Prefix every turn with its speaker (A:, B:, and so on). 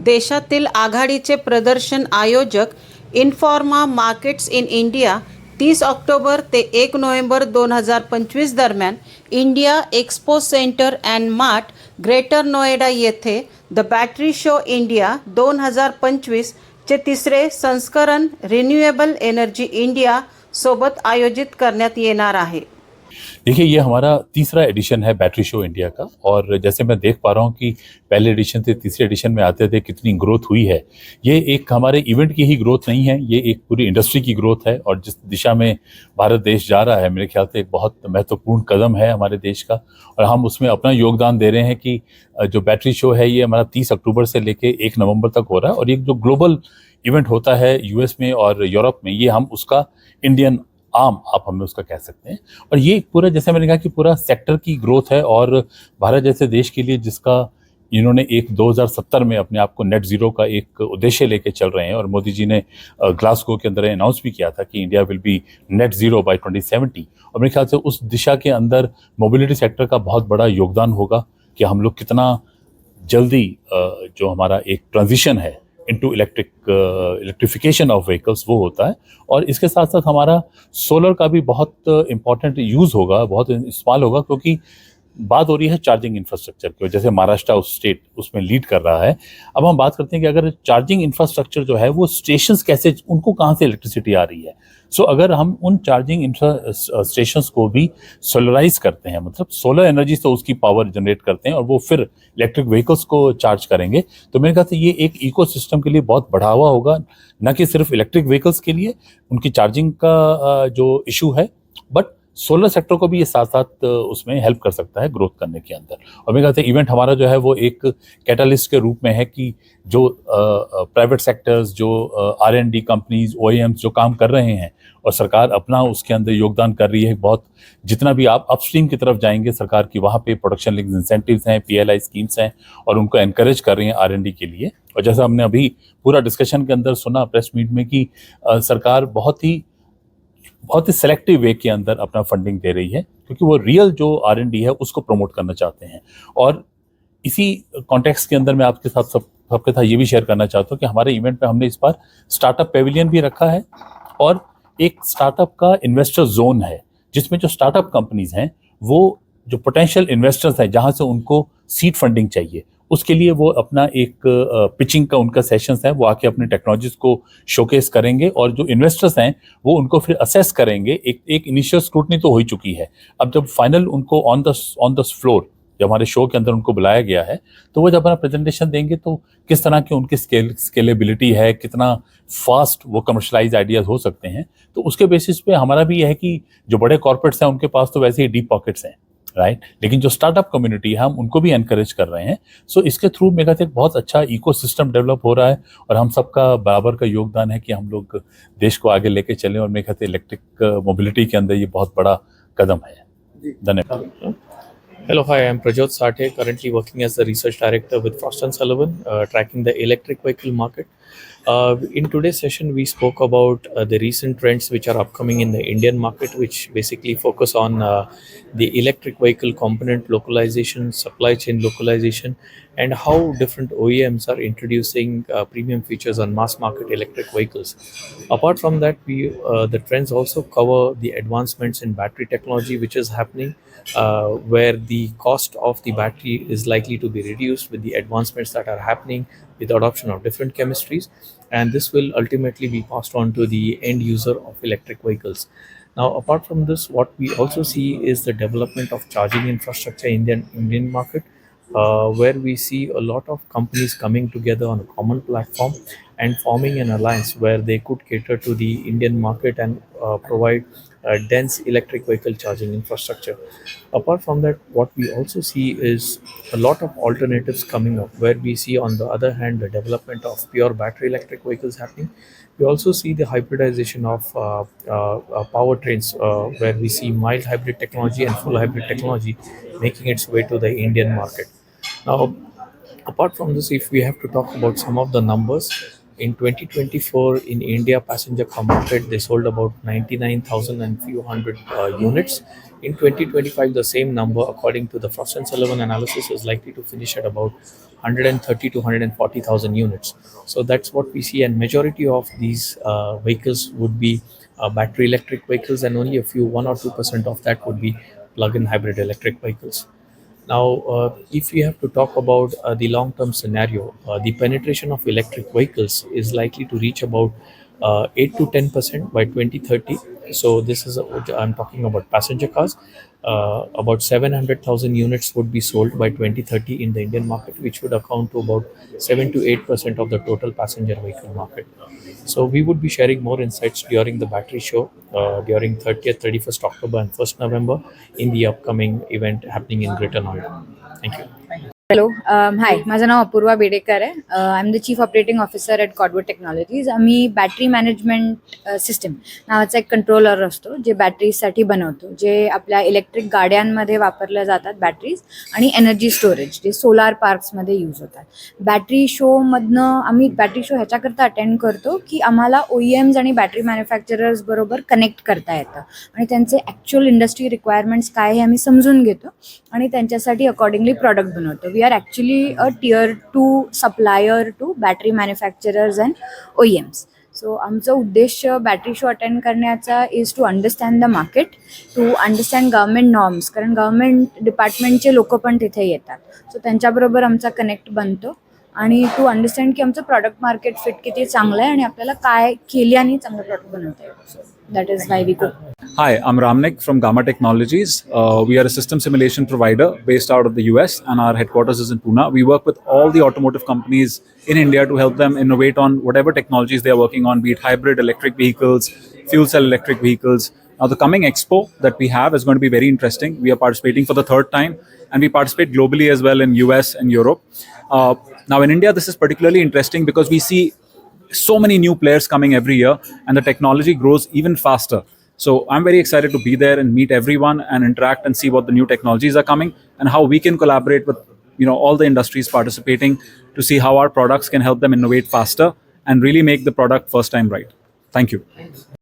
A: देशातील आघाडीचे प्रदर्शन आयोजक इन्फॉर्मा मार्केट्स इन इंडिया 30 ऑक्टोबर ते 1 नोव्हेंबर 2025 दरम्यान India expo centre and mart greater Noida येथे द बॅटरी शो इंडिया 2025 चे तिसरे संस्करण रिन्यूएबल एनर्जी इंडिया सोबत आयोजित करण्यात येणार आहे।
B: देखिए, ये हमारा तीसरा एडिशन है बैटरी शो इंडिया का, और जैसे मैं देख पा रहा हूँ कि पहले एडिशन से तीसरे एडिशन में आते थे कितनी ग्रोथ हुई है। ये एक हमारे इवेंट की ही ग्रोथ नहीं है, ये एक पूरी इंडस्ट्री की ग्रोथ है, और जिस दिशा में भारत देश जा रहा है मेरे ख्याल से एक बहुत महत्वपूर्ण कदम है हमारे देश का, और हम उसमें अपना योगदान दे रहे हैं कि जो बैटरी शो है ये हमारा 30 अक्टूबर से लेके 1 नवंबर तक हो रहा है, और ये जो ग्लोबल इवेंट होता है यूएस में और यूरोप में, ये हम उसका इंडियन आम आप हमें उसका कह सकते हैं। और ये पूरा, जैसे मैंने कहा कि पूरा सेक्टर की ग्रोथ है, और भारत जैसे देश के लिए जिसका इन्होंने एक 2070 में अपने आप को नेट जीरो का एक उद्देश्य लेके चल रहे हैं, और मोदी जी ने ग्लासगो के अंदर अनाउंस भी किया था कि India will be net zero by 2070, और मेरे ख्याल से उस दिशा के अंदर मोबिलिटी सेक्टर का बहुत बड़ा योगदान होगा कि हम लोग कितना जल्दी जो हमारा एक ट्रांजिशन है इनटू इलेक्ट्रिफिकेशन ऑफ व्हीकल्स वो होता है। और इसके साथ साथ हमारा सोलर का भी बहुत इम्पॉर्टेंट यूज़ होगा, बहुत इस्तेमाल होगा, क्योंकि बात हो रही है चार्जिंग इंफ्रास्ट्रक्चर की, जैसे महाराष्ट्र उस स्टेट उसमें लीड कर रहा है। अब हम बात करते हैं कि अगर चार्जिंग इंफ्रास्ट्रक्चर जो है वो स्टेशंस कैसे, उनको कहाँ से इलेक्ट्रिसिटी आ रही है। सो अगर हम उन चार्जिंग स्टेशंस को भी सोलराइज करते हैं, मतलब सोलर एनर्जी से उसकी पावर जनरेट करते हैं और वो फिर इलेक्ट्रिक व्हीकल्स को चार्ज करेंगे, तो मेरे ख्याल से ये एक इकोसिस्टम के लिए बहुत बढ़ावा होगा, न कि सिर्फ इलेक्ट्रिक व्हीकल्स के लिए उनकी चार्जिंग का जो इशू है, बट सोलर सेक्टर को भी ये साथ साथ उसमें हेल्प कर सकता है ग्रोथ करने के अंदर। और मेरे ख्याल से इवेंट हमारा जो है वो एक कैटालिस्ट के रूप में है कि जो प्राइवेट सेक्टर्स, जो R&D कंपनीज, OEMs जो काम कर रहे हैं, और सरकार अपना उसके अंदर योगदान कर रही है बहुत। जितना भी आप अपस्ट्रीम की तरफ जाएंगे सरकार की, वहाँ पे प्रोडक्शन लिंक्स इंसेंटिव्स हैं, PLI स्कीम्स हैं, और उनको एनकरेज कर रही हैं R&D के लिए। और जैसा हमने अभी पूरा डिस्कशन के अंदर सुना प्रेस मीट में कि सरकार बहुत ही सेलेक्टिव वे के अंदर अपना फंडिंग दे रही है, क्योंकि वो रियल जो R&D है उसको प्रमोट करना चाहते हैं। और इसी कॉन्टेक्स्ट के अंदर मैं आपके साथ सबके साथ ये भी शेयर करना चाहता हूँ कि हमारे इवेंट में हमने इस बार स्टार्टअप पेविलियन भी रखा है, और एक स्टार्टअप का इन्वेस्टर जोन है, जिसमें जो स्टार्टअप कंपनीज हैं वो जो पोटेंशियल इन्वेस्टर्स हैं, जहाँ से उनको सीड फंडिंग चाहिए, उसके लिए वो अपना एक पिचिंग का उनका सेशंस है, वो आके अपनी टेक्नोलॉजीज को शोकेस करेंगे, और जो इन्वेस्टर्स हैं वो उनको फिर असेस करेंगे। एक इनिशियल स्क्रूटनी तो हो ही चुकी है, अब जब फाइनल उनको ऑन द फ्लोर जब हमारे शो के अंदर उनको बुलाया गया है, तो वो जब अपना प्रेजेंटेशन देंगे तो किस तरह की उनकी स्केलेबिलिटी है, कितना फास्ट वो कमर्शलाइज आइडियाज हो सकते हैं, तो उसके बेसिस पे हमारा भी यह है कि जो बड़े कॉर्पोरेट्स हैं उनके पास तो वैसे ही डीप पॉकेट्स हैं, राइट, लेकिन जो स्टार्टअप कम्युनिटी है हम उनको भी एनकरेज कर रहे हैं। सो इसके थ्रू मेरे ख्याल से एक बहुत अच्छा इकोसिस्टम डेवलप हो रहा है, और हम सबका बराबर का योगदान है कि हम लोग देश को आगे लेके चलें, और मेरे ख्याल से इलेक्ट्रिक मोबिलिटी के अंदर ये बहुत बड़ा कदम है। धन्यवाद।
C: Hello, hi, I'm Prajot Sathe, currently working as the research director with Frost & Sullivan, tracking the electric vehicle market. In today's session, we spoke about the recent trends which are upcoming in the Indian market, which basically focus on the electric vehicle component localization, supply chain localization, and how different OEMs are introducing premium features on mass market electric vehicles. Apart from that, the trends also cover the advancements in battery technology which is happening, where the cost of the battery is likely to be reduced with the advancements that are happening with the adoption of different chemistries, and this will ultimately be passed on to the end user of electric vehicles. Now, apart from this, what we also see is the development of charging infrastructure in the Indian market, where we see a lot of companies coming together on a common platform and forming an alliance where they could cater to the Indian market and provide dense electric vehicle charging infrastructure. Apart from that, what we also see is a lot of alternatives coming up, where we see on the other hand the development of pure battery electric vehicles happening. We also see the hybridization of powertrains, where we see mild hybrid technology and full hybrid technology making its way to the Indian market. Now, apart from this, if we have to talk about some of the numbers, In 2024, in India passenger car market, they sold about 99,000 and few hundred units. In 2025, the same number, according to the Frost and Sullivan analysis, is likely to finish at about 130 to 140,000 units. So that's what we see, and majority of these vehicles would be battery electric vehicles, and only a few 1 or 2% of that would be plug-in hybrid electric vehicles. Now, if we have to talk about the long-term scenario, the penetration of electric vehicles is likely to reach about 8 to 10% by 2030. So this is I'm talking about passenger cars. About 700,000 units would be sold by 2030 in the Indian market, which would account to about 7 to 8% of the total passenger vehicle market. So we would be sharing more insights during the battery show during 30th, 31st October and 1st November in the upcoming event happening in Greater Noida. Thank you.
D: Hello hi, माझं नाव अपूर्वा बेडेकर आहे. I am the chief operating officer at Codwood technologies. आम्ही battery management system नावाचा एक controller असतो, जे बॅटरीजसाठी बनवतो, जे आपल्या electric गाड्यांमध्ये वापरल्या जातात बॅटरीज, आणि एनर्जी स्टोरेज जे सोलार पार्क्समध्ये यूज होतात. बॅटरी शोमधनं आम्ही बॅटरी शो ह्याच्याकरता अटेंड करतो की आम्हाला OEMs आणि बॅटरी मॅन्युफॅक्चरर्स बरोबर कनेक्ट करता येतं आणि त्यांचे ॲक्च्युअल इंडस्ट्री रिक्वायरमेंट्स काय हे आम्ही समजून घेतो आणि त्यांच्यासाठी अकॉर्डिंगली प्रॉडक्ट बनवतो. We are actually a tier 2 supplier to battery manufacturers and OEMs. So आमचं उद्देश बॅटरी शो अटेंड करण्याचा is to understand the market, to understand government norms, कारण गव्हर्मेंट डिपार्टमेंटचे लोक पण तिथे येतात. सो त्यांच्याबरोबर आमचा कनेक्ट बनतो आणि टू अंडरस्टँड की आमचं प्रॉडक्ट मार्केट फिट किती चांगलं आहे आणि आपल्याला काय केल्याने चांगलं प्रॉडक्ट बनवता येईल. So that is why we go.
E: Hi, I'm Ramnik from Gamma Technologies. We are a system simulation provider based out of the US, and our headquarters is in Pune. We work with all the automotive companies in India to help them innovate on whatever technologies they are working on, be it hybrid electric vehicles, fuel cell electric vehicles. Now, the coming expo that we have is going to be very interesting. We are participating for the third time, and we participate globally as well in US and Europe. Now, in India, this is particularly interesting because we see so many new players coming every year, and the technology grows even faster. So I'm very excited to be there and meet everyone and interact and see what the new technologies are coming and how we can collaborate with all the industries participating to see how our products can help them innovate faster and really make the product first time right. Thank you.